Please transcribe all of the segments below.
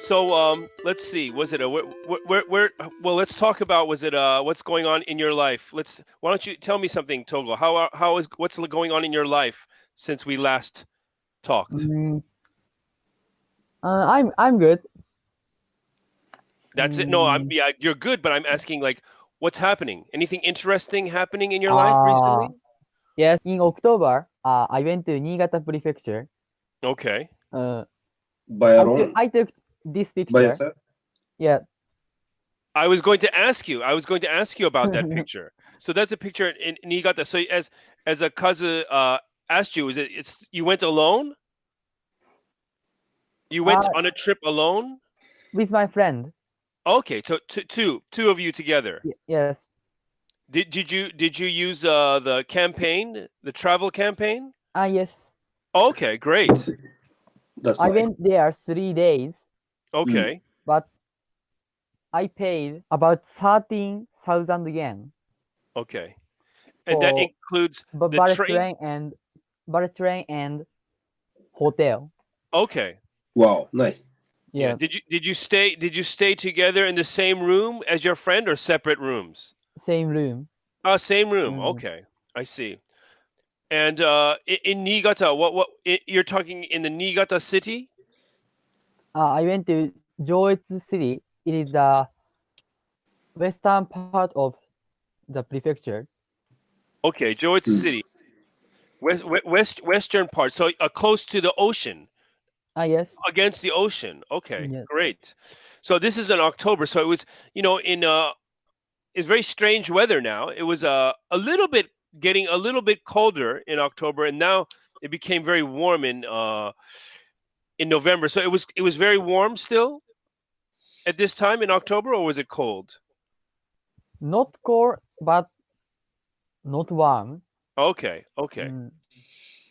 So let's see. Was it a where? Well, let's talk about. Was it what's going on in your life? Let's. Why don't you tell me something, Togo? How is what's going on in your life since we last talked? Mm, I'm good. That's it. No, I'm Mm, yeah. You're good, but I'm asking like, what's happening? Anything interesting happening in your life uh, recently? yes, in October, I went to Niigata Prefecture. Okay. Uh, By alone? I took this By picture. yourself? Yeah. I was going to ask you. I was going to ask you about that picture. So that's a picture in Niigata. So as a cousin asked you, is it's you went alone? You went uh, on a trip alone? with my friend. Okay, so two of you together. Yes. Did you use the campaign, the travel campaign? Yes. Okay, great. That's I nice. went there 3 days, Mm. Okay, but I paid about 13,000 yen okay, and that for includes the bullet train. train and hotel. Okay, Wow, nice. yeah. Yeah, Did you stay together in the same room as your friend or separate rooms? same room. Same room. Mm. Okay, I see. And in Niigata, you're talking in the Niigata city? I went to Joetsu City. It is the western part of the prefecture. Okay, Joetsu Mm. City, western part, so close to the ocean, Yes. against the ocean. Okay, Yeah. great. So this is in October, so it was, in it's very strange weather now. It was a little bit getting a little bit colder in October, and now it became very warm in November. So it was very warm still at this time in October, or was it cold? Not cold, but not warm. Okay, okay. Mm.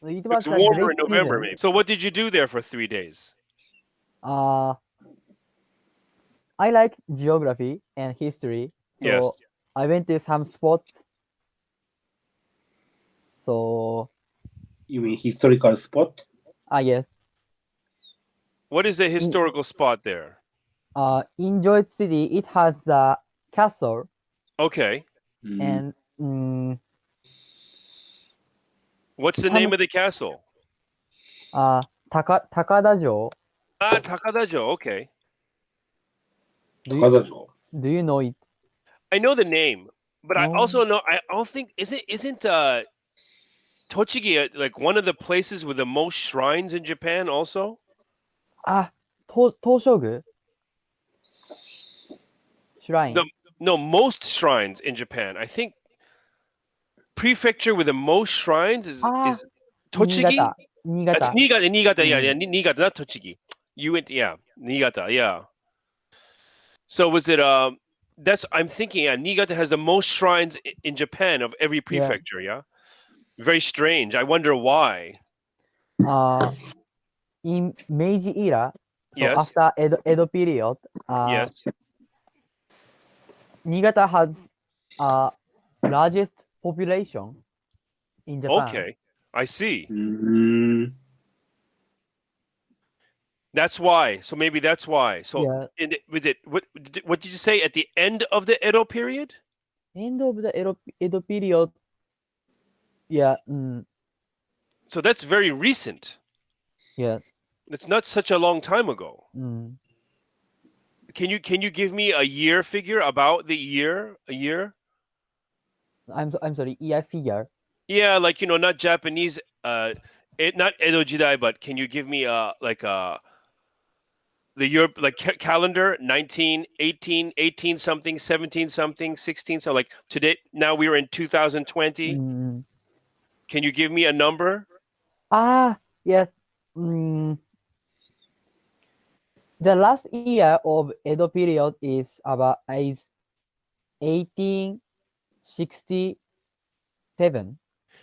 It It was was a warmer great in November, season. maybe. So what did you do there for 3 days? Uh, I like geography and history, so Yes. I went to some spots. So, You mean historical spot? yes, What is the in historical spot there? in Joet City, it has a castle Okay. Mm. and What's the name some of the castle? Takadajo. Takadajo. Okay. Do you, 高田城. do you know it? I know the name, but I No. also know. I don't think isn't Tochigi like one of the places with the most shrines in Japan? Also, Ah, Toshogu the Shrine. no most shrines in Japan. I think prefecture with the most shrines is Ah, is Tochigi. Niigata. That's Niigata. Niigata. Niigata. Yeah, yeah. Mm. Niigata, not Tochigi. You went. Yeah, Niigata. Yeah. So was it? That's I'm thinking. Yeah, Niigata has the most shrines in Japan of every Yeah. prefecture. Yeah. Very strange. I wonder why. Uh, in Meiji era, so Yes. after Edo period, Yes. Niigata has uh, largest population in Japan. Okay. I see. Mm. That's why. So maybe that's why. So Yeah, was it what did you say at the end of the Edo period? end of the Edo period. Yeah, So that's very recent. yeah. It's not such a long time ago. Mm. Can you give me a year figure about the year? A year? I'm sorry. Yeah, figure. Yeah, like not Japanese. Not Edo Jidai, but can you give me like the Europe like calendar 19, 18, 18 something, 17 something, 16. So like today, now we're in 2020. Mm. Can you give me a number? Yes. Mm, the last year of Edo period is 1867.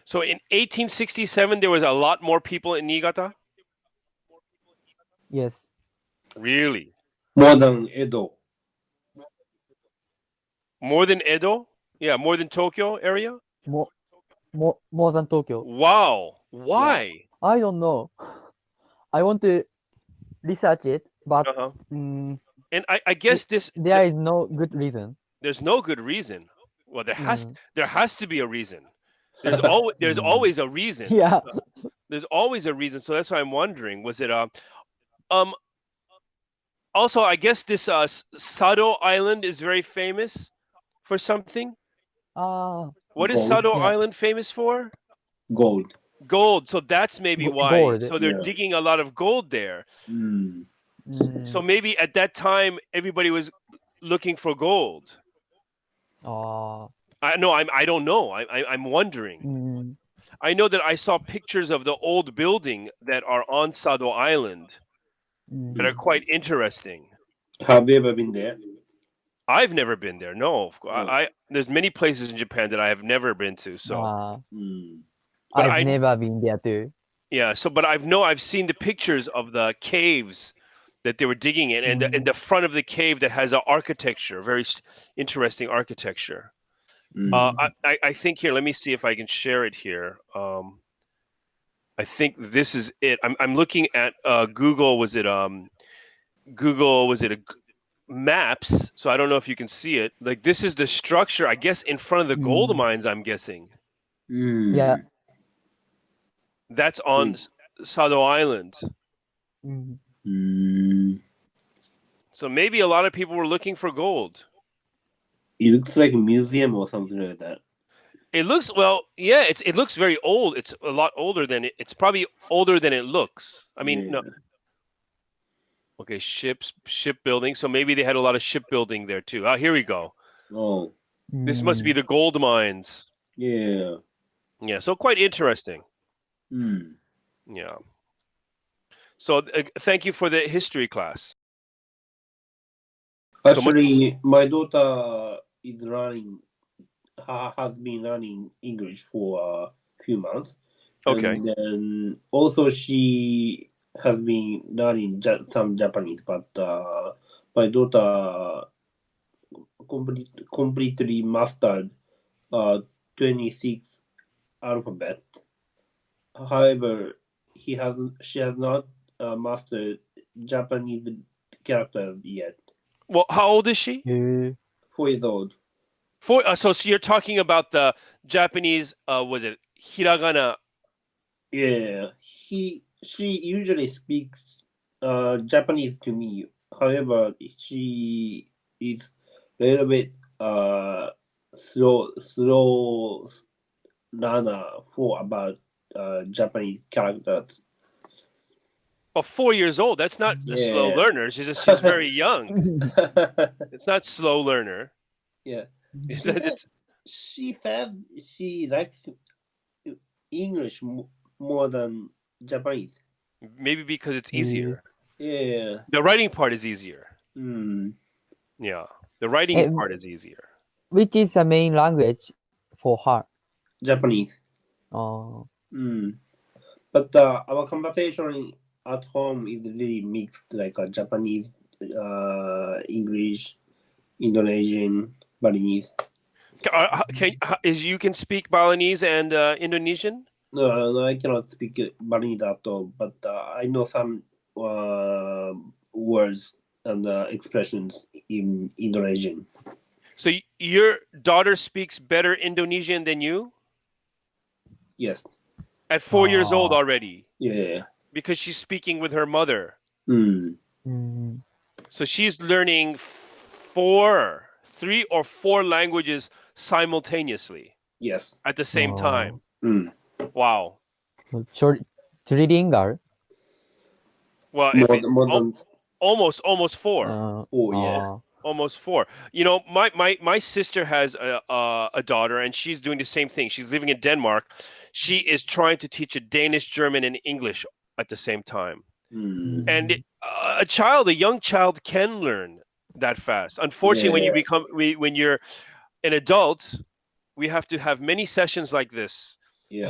So in 1867, there was a lot more people in Niigata. Yes. Really? More than Edo. More than Edo? Yeah, more than Tokyo area? More more than Tokyo. Wow. Wow. Why? I don't know. I want to research it. but Uh-huh. mm, And I guess this there is no good reason. there's no good reason. Well, Mm. there has to be a reason. There's always a reason. Yeah. There's always a reason. So that's why I'm wondering, was it um also I guess this Sado Island is very famous for something. Ah, What is Gold. Sado yeah. Island famous for? Gold. Gold. So that's maybe why. Gold. So they're Yeah. digging a lot of gold there. Mm. So maybe at that time everybody was looking for gold. Ah. I no, I don't know. I'm wondering. Mm. I know that I saw pictures of the old building that are on Sado Island that are quite interesting. Have you ever been there? I've never been there. No, Oh. I there's many places in Japan that I have never been to. So, Ah, Mm. but I've never been there too. yeah. So, but I've seen the pictures of the caves that they were digging in, and the front of the cave that has an architecture, very interesting architecture. Mm. I think here. Let me see if I can share it here. I think this is it. I'm looking at Google. Google was it a maps? So I don't know if you can see it. Like this is the structure, I guess, in front of the gold mines. I'm guessing Yeah. that's on Sado Island. Mm. Mm. So maybe a lot of people were looking for gold. It looks like a museum or something like that. It looks yeah. It looks very old. It's a lot older than it's probably older than it looks. I mean, no. Yeah. Okay, shipbuilding. So maybe they had a lot of shipbuilding there too. Here we go. Oh. This must be the gold mines. Yeah. Yeah, so quite interesting. Mm. Yeah. So thank you for the history class. Actually, my daughter is has been learning English for a few months. Okay. And then also she has been learning some Japanese, but my daughter completely mastered 26 alphabet. However, she has not mastered Japanese characters yet. Well, how old is she? 4 years old. So you're talking about the Japanese, was it hiragana? Yeah, she usually speaks Japanese to me. However, she is a little bit slow learner for about Japanese characters. Oh, 4 years old. That's not a slow Yeah. learner. She's very young. It's not slow learner. Yeah. It's- She said she likes English more than Japanese. maybe because it's easier. Yeah. The writing part is easier. Mm. Yeah. The writing part is easier. Which is the main language for her? Japanese. Oh. Mm. But our conversation at home is really mixed, like Japanese, English, Indonesian, Balinese. You can speak Balinese and Indonesian? No, I cannot speak Balinese at all, but I know some words and expressions in Indonesian. So your daughter speaks better Indonesian than you? Yes. At 4 years old already? Yeah. Because she's speaking with her mother. Mm. So she's learning 3 or 4 languages simultaneously. Yes. At the same time. Mm. Wow. Trilingual? Well, More than almost 4. oh yeah. Almost 4. You know, my sister has a daughter, and she's doing the same thing. She's living in Denmark. She is trying to teach a Danish, German, and English at the same time. Mm. And a young child can learn that fast. Unfortunately, when you're an adult, we have to have many sessions like this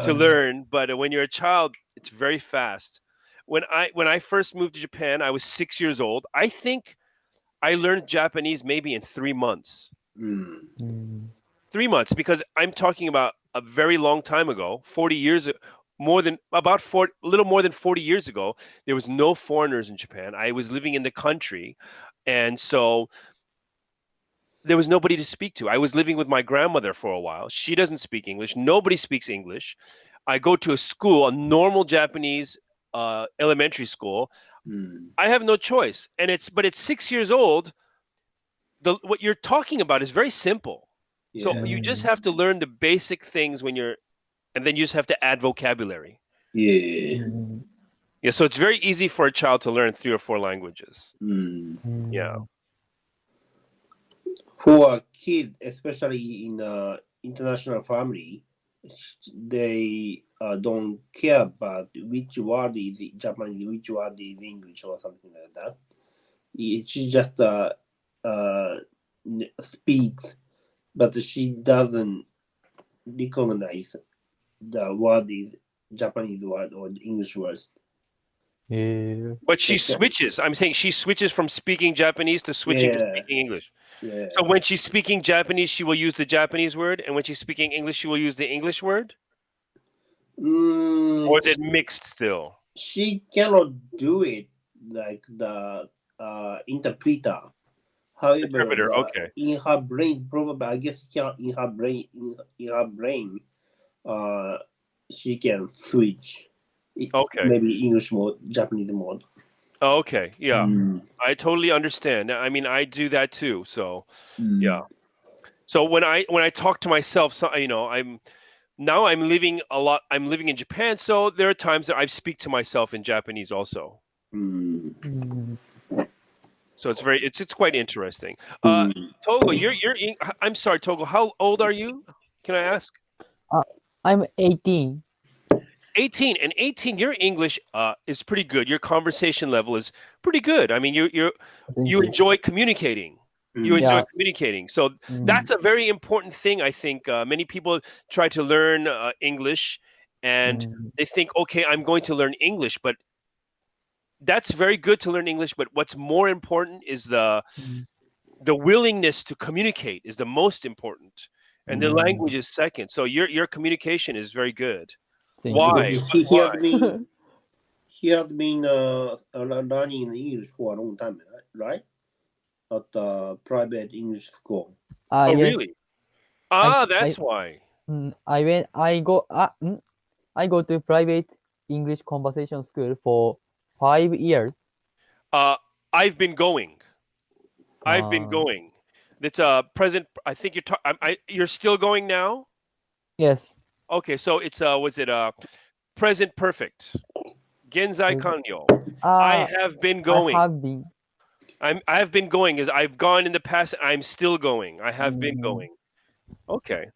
to learn. But when you're a child, it's very fast. When I first moved to Japan, I was 6 years old. I think I learned Japanese maybe in 3 months. 3 months, because I'm talking about a very long time ago, 40 years a little more than 40 years ago, there was no foreigners in Japan. I was living in the country, and so there was nobody to speak to. I was living with my grandmother for a while. She doesn't speak English. Nobody speaks English. I go to a school, a normal Japanese elementary school. I have no choice, but it's 6 years old. What you're talking about is very simple. So you just have to learn the basic things and then you just have to add vocabulary. Yeah. Yeah, so it's very easy for a child to learn 3 or 4 languages. Yeah. For a kid, especially in an international family, they don't care about which word is Japanese, which word is English, or something like that. She just speaks, but she doesn't recognize the word is Japanese word or English words. But she switches. I'm saying she switches from speaking Japanese to switching to speaking English. Yeah. So when she's speaking Japanese, she will use the Japanese word, and when she's speaking English, she will use the English word? Or is it mixed still? She cannot do it like the interpreter. However, okay. in her brain, probably I guess in her brain, she can switch. Okay. Maybe English mode, Japanese mode. Okay, yeah. I totally understand. I mean, I do that too. So, yeah. So when I talk to myself, so, I'm living in Japan, so there are times that I speak to myself in Japanese also. So it's quite interesting. Togo, I'm sorry, Togo, how old are you? Can I ask? I'm 18. 18, and 18, your English is pretty good. Your conversation level is pretty good. I mean, you enjoy communicating. You enjoy communicating. So that's a very important thing. I think many people try to learn English and they think, okay, I'm going to learn English, but that's very good to learn English. But what's more important is the willingness to communicate is the most important, and the language is second. So your communication is very good. Why? He had been learning English for a long time, right? At the private English school. Oh, Yes. really? That's why. I go to private English conversation school for 5 years. I've been going. It's present. I think you're still going now. Yes. Okay, so it's was it present perfect? Genzai kanyo. I have been going. I have been going as I've gone in the past. I'm still going. I have been going. Okay.